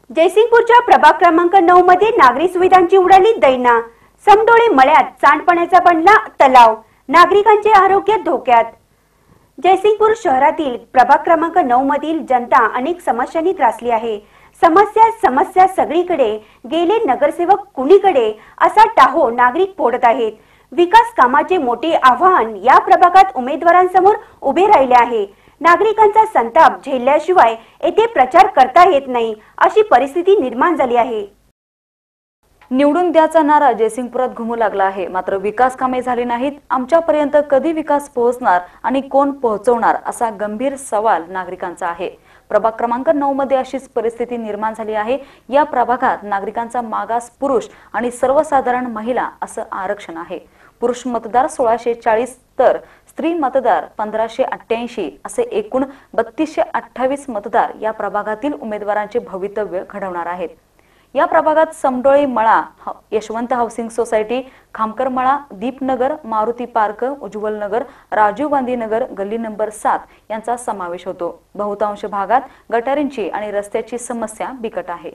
जयसिंगपूरच्या प्रभाग क्रमांक 9 मध्ये नागरी सुविधांची उडाली दैना। समडोळे मळ्यात सांडपाण्याचा बनला तलाव, नागरिकांचे आरोग्य धोक्यात। जयसिंगपूर शहरातील प्रभाग क्रमांक 9 मधील जनता अनेक समस्यांनी त्रासली आहे। समस्या सगळीकडे, गेले नगरसेवक कुणीकडे असा टाहो नागरिक फोडत आहेत। विकास कामाचे मोठे आव्हान या प्रभागात उमेदवारांसमोर उभे राहिले आहे। नागरिकांचा संताप झेलल्याशिवाय येथे प्रचार करता येत नाही, अशी परिस्थिती निर्माण झाली आहे। निवडून द्याचा नारा जयसिंगपुरात घुमू लागला आहे, मात्र विकास कामे झाली नाहीत। आमच्यापर्यंत कधी विकास पोहोचणार आणि कोण पोहोचवणार असा गंभीर सवाल नागरिकांचा आहे। प्रभाग क्रमांक 9 मध्ये अशीच परिस्थिती निर्माण झाली आहे। या प्रभागात नागरिकांचा मागास पुरुष आणि सर्वसाधारण महिला असं आरक्षण आहे। पुरुष मतदार 1640 तर स्त्री मतदार 1588 असे एकूण 3228 मतदार या प्रभागातील उमेदवारांचे भवितव्य घडवणार आहेत। या प्रभागात समडोळे मळा, यशवंत हाऊसिंग सोसायटी, खामकर मळा, दीपनगर, मारुती पार्क, उज्ज्वल नगर, राजीव गांधी नगर, गल्ली नंबर 7 यांचा समावेश होतो। बहुतांश भागात गटारींची आणि रस्त्याची समस्या बिकट आहे।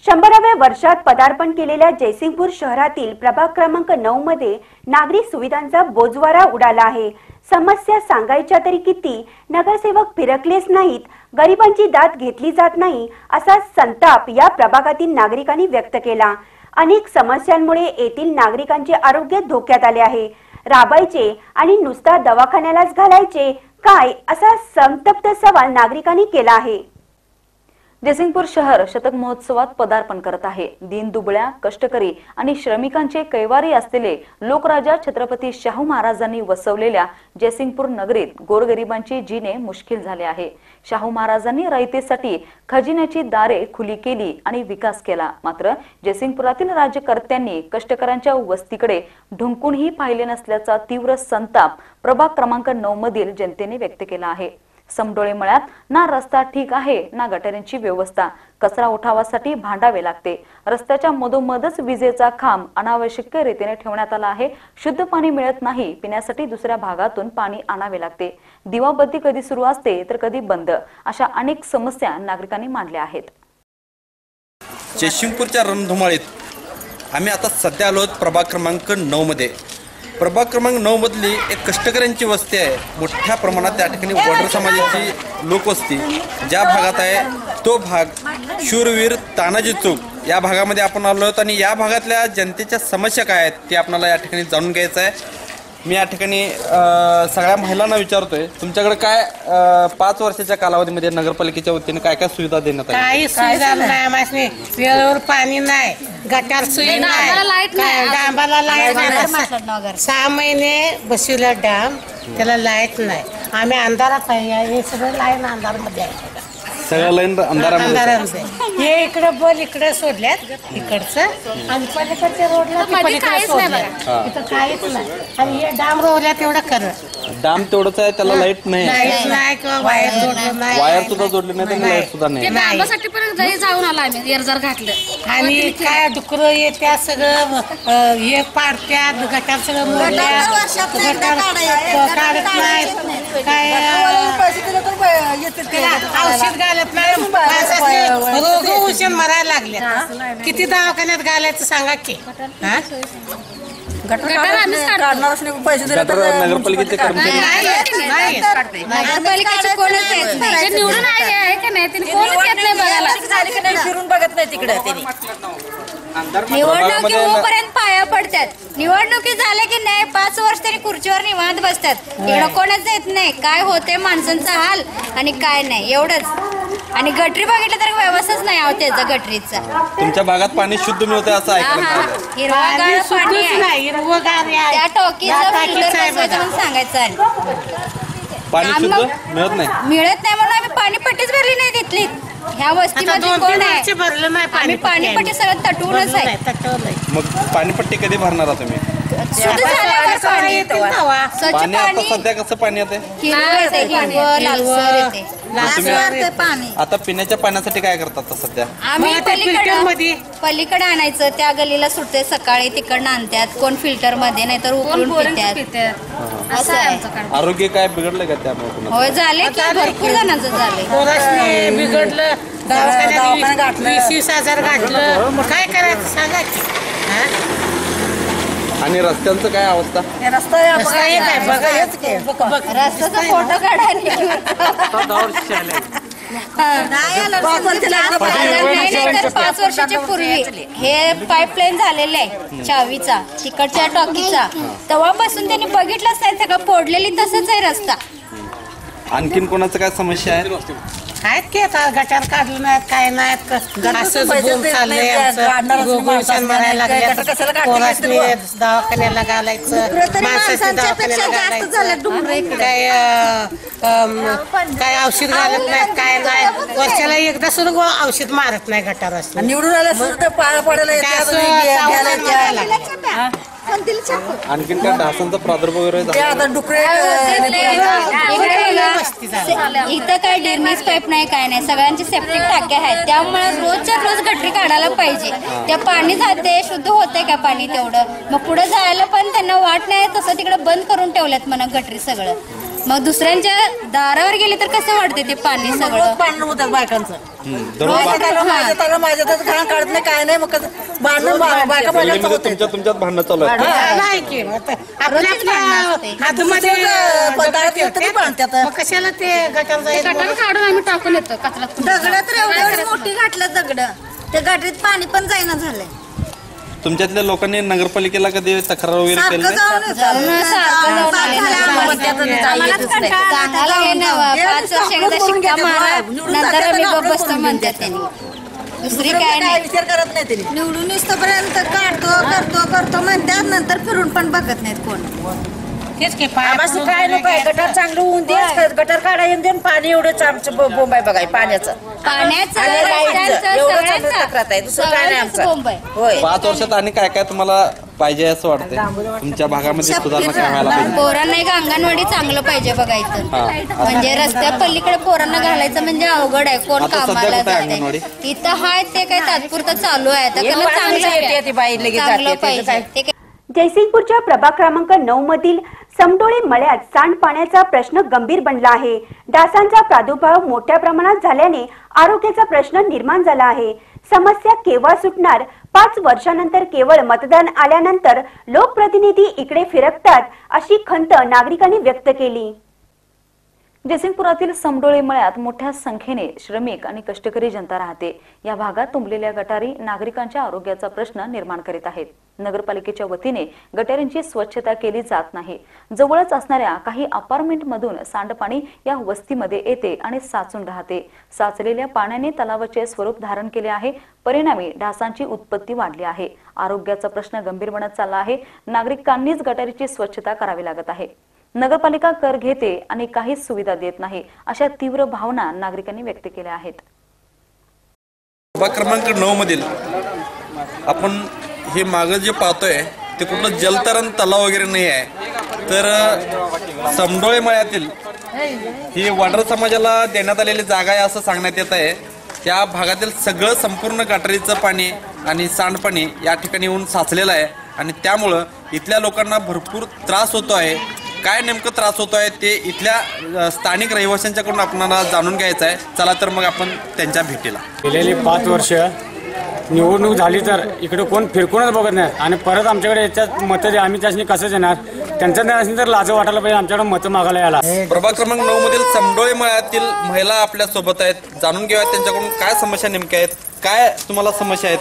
100व्या वर्षात पदार्पण केलेल्या जयसिंगपूर शहरातील प्रभाग क्रमांक 9 मध्ये नागरी सुविधांचा बोजवारा उडाला आहे। समस्या सांगायच्या तरी किती, नगरसेवक फिरकलेच नाहीत, गरिबांची दाद घेतली जात नाही असा संताप या प्रभागातील नागरिकांनी व्यक्त केला। अनेक समस्यांमुळे येथील नागरिकांचे आरोग्य धोक्यात आले आहे। राबायचे आणि नुसता दवाखान्यालाच घालायचे काय असा संतप्त सवाल नागरिकांनी केला आहे। जयसिंगपूर शहर शतक महोत्सवात पदार्पण करत आहे। दीन दुबळ्या, कष्टकरी आणि श्रमिकांचे कैवारी असलेले लोकराजा छत्रपती शाहू महाराजांनी वसवलेल्या जयसिंगपूर नगरीत गोरगरिबांचे जीणे मुश्किल झाले आहे। शाहू महाराजांनी रयतेसाठी खजिन्याची दारे खुली केली आणि विकास केला, मात्र जयसिंगपुरातील राज्यकर्त्यांनी कष्टकऱ्यांच्या वस्तीकडे ढुंकूनही पाहिले नसल्याचा तीव्र संताप प्रभाग क्रमांक 9 मधील जनतेने व्यक्त केला आहे। समडोळे मळ्यात ना रस्ता ठीक आहे, ना गटारींची व्यवस्था, कचरा उठावासाठी भांडावे लागते। रस्त्याच्या मधोमधच विजेचा खांब अनावश्यक रीतीने ठेवण्यात आला आहे। शुद्ध पाणी मिळत नाही, पिण्यासाठी दुसऱ्या भागातून पाणी आणावे लागते। दिवाबत्ती कधी सुरू असते तर कधी बंद, अशा अनेक समस्या नागरिकांनी मांडल्या आहेत। जयसिंगपूरच्या रणधुमाळीत आम्ही आता सध्या आलो प्रभाग क्रमांक 9 मध्ये। प्रभाग क्रमांक 9 मधली एक कष्टकऱ्यांची वस्ती आहे। मोठ्या प्रमाणात त्या ठिकाणी वडर समाजाची लोकवस्ती ज्या भागात आहे तो भाग शूरवीर तानाजी चौक या भागामध्ये आपण आलो आहोत आणि या भागातल्या जनतेच्या समस्या काय आहेत ते आपल्याला या ठिकाणी जाणून घ्यायचं आहे। मी या ठिकाणी सगळ्या महिलांना विचारतोय, तुमच्याकडे काय 5 वर्षाच्या कालावधीमध्ये नगरपालिकेच्या वतीने काय काय सुविधा देण्यात आल्या? काही सुविधा नाही, आम्हाला वेळेवर पाणी नाही, गटार सोयी नाही, डांबाला लाईट नाही। 6 महिने बसविला डाम, त्याला लाईट नाही। आम्ही अंधारात आहे, हे सगळं लाईन अंधारामध्ये आहे, सगळं लाईन अंधारामध्ये। हे इकडे बल इकडे सोडल्यात इकडचं आणि पलीकडच्या रोडला पलीकडे सोडल्यात, इथं काहीच नाही। आणि हे डाम रोवल्या तेवढं करत, डाम तेवढंच आहे, त्याला लाईट नाही, लाईट नाही किंवा वायर जोडलं नाही, वायर सुद्धा जोडले नाही आणि लाईट सुद्धा नाही। जाऊन आला आम्ही एरजार घातलं आणि काय डुकर येत्या सगळं हे पाडत्यात, गटार सगळं मोडल्या, गटार काढत नाही, काय औषध घालत नाही, रोग औषध मरायला लागले। किती दवाखान्यात घालायचं सांगा की? नगरपालिकेचे कर्मचारी नगरपालिकेचे कोणच येत नाही, निवडून आहे का नाही त्यांनी कोणच येत नाही बघायला, फिरून बघत नाही तिकडे। निवडणुकी होईपर्यंत पाया पडतात, निवडणुकी झाल्या की नाही 5 वर्ष तरी खुर्चीवर निवांत बसतात, इकडं कोणच येत नाही। काय होते माणसांचा हाल आणि काय नाही एवढंच। आणि गटरी बघितलं तर व्यवस्थाच नाही आहो त्याचा गटरीचा। तुमच्या भागात पाणी शुद्ध मिळतंय असं ऐकलं? हिरवगार पाणी आहे, हिरवगार आहे, त्या टॉकीचं फिल्टर बसवायचं म्हणून सांगायचं आहे। पाणी शुद्ध मिळत नाही म्हणून आम्ही पाणीपट्टीच भरली नाही तिथली। ह्या वस्तीमध्ये कोण आहे भरलं नाही आम्ही पाणीपट्टी सगळं तटवूनच आहे। मग पाणीपट्टी कधी भरणार आहात तुम्ही? शुद्ध झाल्यावर पाणी येतं, स्वच्छ पाणी आता पाणी, सध्या कसं पाणी येते? हिरवं येते, हिरवं लालसर येते। वाढतंय पाणी आता पिण्याच्या पाण्यासाठी काय करतात आता सध्या? आम्ही मग ते filter मध्ये. पलीकडे आणायचं, त्या गलीला सुटते सकाळी, तिकडनं आणतात, कोण फिल्टर मध्ये नाही तर उकळून पितात. असं आहे. आरोग्य काय बिघडलं का त्यामुळे कुणाचं? होय झाले की भरपूर जणांचं झाले. पोरासनी बिघडलं, दवाखान्यात 20,000 घातलं, मग काय करायचं सांगा की. हा? आणि रस्त्यांचं काय अवस्था? रस्ता एक आहे, बघा हेच की. बघ. रस्त्याचा फोटो काढायला नाही तर 5 वर्षाच्या पूर्वी हे पाईपलाईन झालेलं आहे चावीचा, तिकडच्या टॉकीचा, तेव्हापासून त्यांनी बघितलंच नाही, सगळं फोडलेली तसंच आहे रस्ता. आणखीन कोणाचं काय समस्या आहे? आहेत की आता गटार काढलं नाहीत, काय नाहीत, असंच बोल चाललंय आमचं. गोळशान मारायला लागले, पोरासनी दवाखान्याला घालायचं, माणसाची दवाखान्याला घालायचं, काय औषध घालत नाहीत, काय नाही. वर्षाला एकदा सुद्धा औषध मारत नाही गटारासनी. निवडून आल्या सुद्धा पाया पडायला आणखीन काय डासांचा प्रादुर्भाव वगैरे झाला? आता डुकरे इथं काय ड्रेनेज पाईप नाही, काय नाही, सगळ्यांची सेप्टिक टाक्या आहेत, त्यामुळे रोजच्या रोज गटरी काढायला पाहिजे. त्या पाणी जाते, शुद्ध होते का पाणी तेवढं, मग पुढे जायला पण त्यांना वाट नाही, तसं तिकडे बंद करून ठेवल्यात म्हणा गटरी सगळं. मग दुसऱ्यांच्या दारावर गेले तर कसं वाटते ते पाणी सगळं. भांडण होतात बायकांचं, दररोज माझ्या घरात काढत नाही, काय नाही, मग भांडण बायका भांडण होते. तुमच्यात भांडणं चालू आहे? नाही की आपल्या हातमध्ये पदार्थ तरी बांधतात. मग कशाला ते गटार काढून आम्ही टाकून येतो कचरा. दगड तर एवढी मोठी घातलं दगड, त्या गाडीत पाणी पण जाईना झालंय. तुमच्यातल्या लोकांनी नगरपालिकेला कधी तक्रार वगैरे केली नाही? सांगायला हे नवं, 5 वर्ष एकदा शिक्का मारा, नंतर आम्ही गप्प बसतो म्हणतात त्यांनी, दुसरी काय नाही. विचार करत नाही त्यांनी. निवडून येईपर्यंत करतो म्हणतात, नंतर फिरून पण बघत नाहीत कोण. तेच की आम्हाला काय नको आहे, गटार चांगलं होऊन दे, गटार काढायला दे, पाणी एवढंच आमचं बोंब आहे बघाय पाण्याचं. पाण्याचं आणि लाईटचं रस्त्यांचं, एवढं चांगलं सगळ्यांचं. तक्रार आहे, दुसरं काय नाही सगळ्यांचंच बोंब आहे. आमचं. होय 5 वर्षात आणि काय काय तुम्हाला पाहिजे असं वाटतंय? तुमच्या भागामध्ये सुधारणा काय व्हायला पाहिजे? पोरांना एक अंगणवाडी चांगलं पाहिजे बघायचं, हा. म्हणजे रस्त्या पलीकडे पोरांना घालायचं म्हणजे अवघड आहे, कोण आता सध्या कामाला कुठे आहे अंगणवाडी? जाते. इथं हाय ते काय तात्पुरतं चालू आहे, आता एक त्याला पाच चांगलं वर्षं येते ती बाई लगेच चांगलं जाते, त्याचं पाहिजे. काय? ते काय जयसिंगपूरच्या प्रभाग क्रमांक 9 मधील समडोळे मळ्यात सांडपाण्याचा प्रश्न गंभीर बनला आहे. डासांचा प्रादुर्भाव मोठ्या प्रमाणात झाल्याने आरोग्याचा प्रश्न निर्माण झाला आहे. समस्या केव्हा सुटणार? 5 वर्षानंतर केवळ मतदान आल्यानंतर लोकप्रतिनिधी इकडे फिरकतात अशी खंत नागरिकांनी व्यक्त केली. जयसिंगपुरातील समडोळे मळ्यात मोठ्या संख्येने श्रमिक आणि कष्टकरी जनता राहते. या भागात तुंबलेल्या गटारी नागरिकांच्या आरोग्याचा प्रश्न निर्माण करीत आहेत. नगरपालिकेच्या वतीने गटारींची स्वच्छता केली जात नाही. जवळच असणाऱ्या काही अपार्टमेंटमधून सांडपाणी या वस्तीमध्ये येते आणि साचून राहते. साचलेल्या पाण्याने तलावाचे स्वरूप धारण केले आहे. परिणामी डासांची उत्पत्ती वाढली आहे. आरोग्याचा प्रश्न गंभीर बनत चालला आहे. नागरिकांनीच गटारीची स्वच्छता करावी लागत आहे. नगरपालिका कर घेते आणि काहीच सुविधा देत नाही, अशा तीव्र भावना नागरिकांनी व्यक्त केल्या आहेत. प्रभाग क्रमांक 9 मधील आपण हे मागं जे पाहतोय ते कुठलं जलतरण तलाव वगैरे नाही आहे, तर समडोळे मळ्यातील ही वाडर समाजाला देण्यात आलेली जागा आहे असं सांगण्यात येत आहे. त्या भागातील सगळं संपूर्ण गटारीचं पाणी आणि सांडपाणी या ठिकाणी येऊन साचलेलं आहे आणि त्यामुळं इथल्या लोकांना भरपूर त्रास होतो आहे. काय नेमकं त्रास होतो आहे ते इथल्या स्थानिक रहिवाशांच्याकडून आपल्याला जाणून घ्यायचं आहे. चला तर मग आपण त्यांच्या भेटीला. गेलेली 5 वर्ष निवडणूक झाली तर इकडे कोण फिरकूनच बघत नाही आणि परत आमच्याकडे याच्यात मतं आम्ही त्याच्यानी कसं देणार? त्यांचं त्याच्यानी तर लाज वाटायला पाहिजे आमच्याकडे मतं मागायला यायला. प्रभाग क्रमांक 9 मधील समडोळे मळ्यातील महिला आपल्या सोबत आहेत. जाणून घेऊया त्यांच्याकडून काय समस्या नेमक्या आहेत, काय तुम्हाला समस्या आहेत?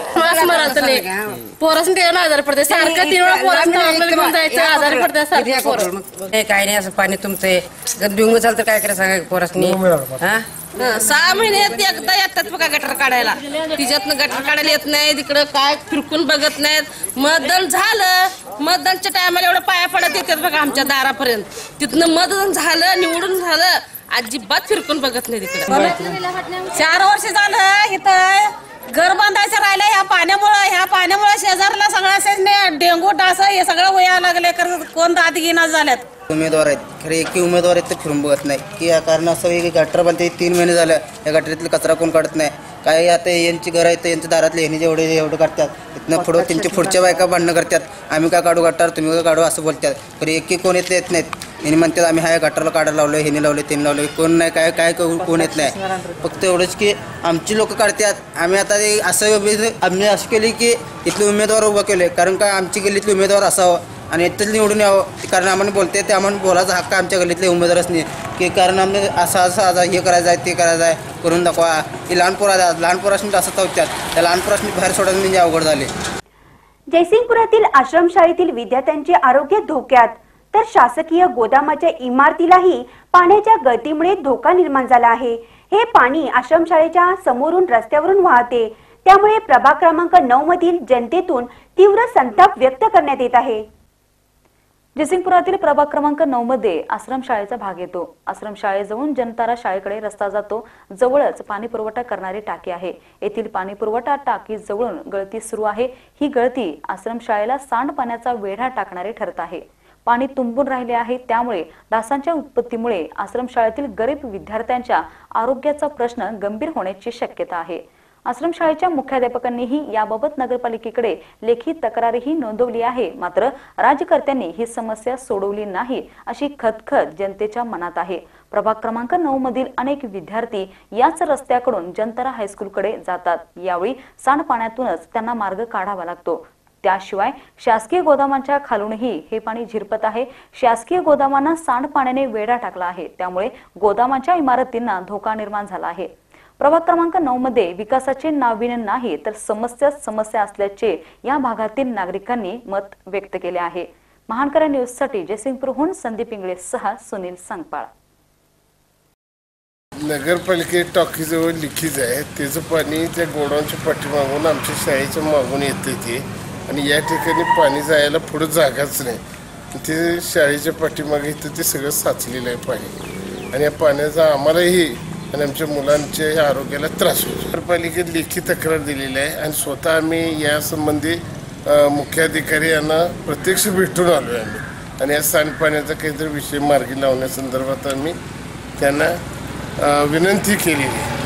पोरासनी देणं आजार पडते सारखं 3 वेळा पोरासनी घेऊन जायचं, आजारी पडते सारखं. काय नाही असं पाणी तुमचे डेंगू झालं तर काय करायचं सांगा पोरासनी. 6 महिन्यात एकदा येतात बघा गटर काढायला, तिच्यातनं गटर काढायला येत नाही, तिकडं काय फिरकून बघत नाहीत. मतदान झालं, मतदानच्या टायमाला एवढं पाया पडत येतात बघा आमच्या दारापर्यंत. तिथनं मतदान झालं, निवडून झालं, अजिबात फिरकून बघत नाही तिकडे. 4 वर्ष झालं इथं घर बांधायचं राहिलं. ह्या पाण्यामुळे शेजारला सगळ्या डेंगू डास हे सगळं व्हायला लागले, कोण दाद घेणार झाल्यात. उमेदवार आहेत, खरे एकी उमेदवार आहेत ते फिरून बघत नाही की या कारण असं की गटर बांधते 3 महिने झालं, या गटरीतले कचरा कोण काढत नाही. काय आता यांची घरं आहेत यांच्या दारातले ह्यांनी एवढं काढतात, इथनं पुढं त्यांच्या पुढच्या बायका भांडणं करतात, आम्ही काय काढू गटार तुम्ही काय काढू असं बोलतात. खरे एकी कोण येत नाहीत. यांनी म्हणतात आम्ही ह्या गटारला काढायला लावलं, ह्यांनी लावले त्यांनी लावले, कोण नाही काय कोण येत नाही. फक्त एवढंच की आमची लोक काढतात. आम्ही आता आम्ही असं केली की इथले उमेदवार उभं केले, कारण का आमची गल्लीतले उमेदवार असावं आणि इथं निवडून यावं. कारण आम्हाला बोलते ते आम्हाला बोलायचा हक्क आमच्या गल्लीतले उमेदवारच नाही की कारण आम्ही असं हे करायचं आहे ते करायचं आहे करून दाखवा. की लहान पोरासनी असं चावतात, त्या लहान पोरासनी बाहेर सोडायचं म्हणजे अवघड झाले. जयसिंगपुरातील आश्रमशाळेतील विद्यार्थ्यांचे आरोग्य धोक्यात, तर शासकीय गोदामाच्या इमारतीलाही पाण्याच्या गळतीमुळे धोका निर्माण झाला आहे. हे पाणी आश्रमशाळेच्या समोरून रस्त्यावरून वाहते, त्यामुळे प्रभाग क्रमांक 9 मधील जनतेतून तीव्र संताप व्यक्त करण्यात येत आहे. जयसिंगपुरातील प्रभाग क्रमांक 9 मध्ये आश्रमशाळेचा भाग येतो. आश्रमशाळेजवळून जनतारा शाळेकडे रस्ता जातो. जवळच पाणी पुरवठा करणारी टाकी आहे. येथील पाणी पुरवठा टाकी जवळून गळती सुरू आहे. ही गळती आश्रमशाळेला सांडपाण्याचा वेढा टाकणारी ठरत आहे. पाणी तुंबून राहिले आहे, त्यामुळे डासांच्या उत्पत्तीमुळे आश्रमशाळेतील गरीब विद्यार्थ्यांच्या आरोग्याचा प्रश्न गंभीर होण्याची शक्यता आहे. आश्रमशाळेच्या मुख्याध्यापकांनीही याबाबत नगरपालिकेकडे लेखी तक्रारही नोंदवली आहे. मात्र राज्यकर्त्यांनी ही समस्या सोडवली नाही अशी खदखद जनतेच्या मनात आहे. प्रभाग क्रमांक 9 मधील अनेक विद्यार्थी याच रस्त्याकडून जनतारा हायस्कूलकडे जातात. यावेळी सांडपाण्यातूनच त्यांना मार्ग काढावा लागतो. त्याशिवाय शासकीय गोदामांच्या खालूनही हे पाणी झिरपत आहे. शासकीय गोदामांना सांडपाण्याने वेढा टाकला आहे, त्यामुळे गोदामाच्या इमारतींना धोका निर्माण झाला आहे. प्रभाग क्रमांक 9 मध्ये विकासाचे नाविन्य नाही तर समस्या असल्याचे या भागातील नागरिकांनी मत व्यक्त केले आहे. महानकरा न्यूज साठी जयसिंगपूरहून संदीप इंगळे सह सुनील संगपाळ. नगरपालिकेत टाकीजवळ लिखीज आहे, त्याचं पाणी त्या गोडाऊनच्या पाठीमागून आमच्या शाळेच्या मागून येते ते, आणि या ठिकाणी पाणी जायला पुढे जागाच नाही. ते शाळेच्या पाठीमागे इथं ते सगळं साचलेलं आहे पाणी, आणि या पाण्याचा आम्हालाही आणि आमच्या मुलांच्या आरोग्याला त्रास होतो. नगरपालिकेत लेखी तक्रार दिलेली आहे आणि स्वतः आम्ही यासंबंधी मुख्याधिकारी यांना प्रत्यक्ष भेटून आलो आहे आम्ही, आणि या सांडपाण्याचा काहीतरी विषय मार्गी लावण्यासंदर्भात आम्ही त्यांना विनंती केलेली आहे.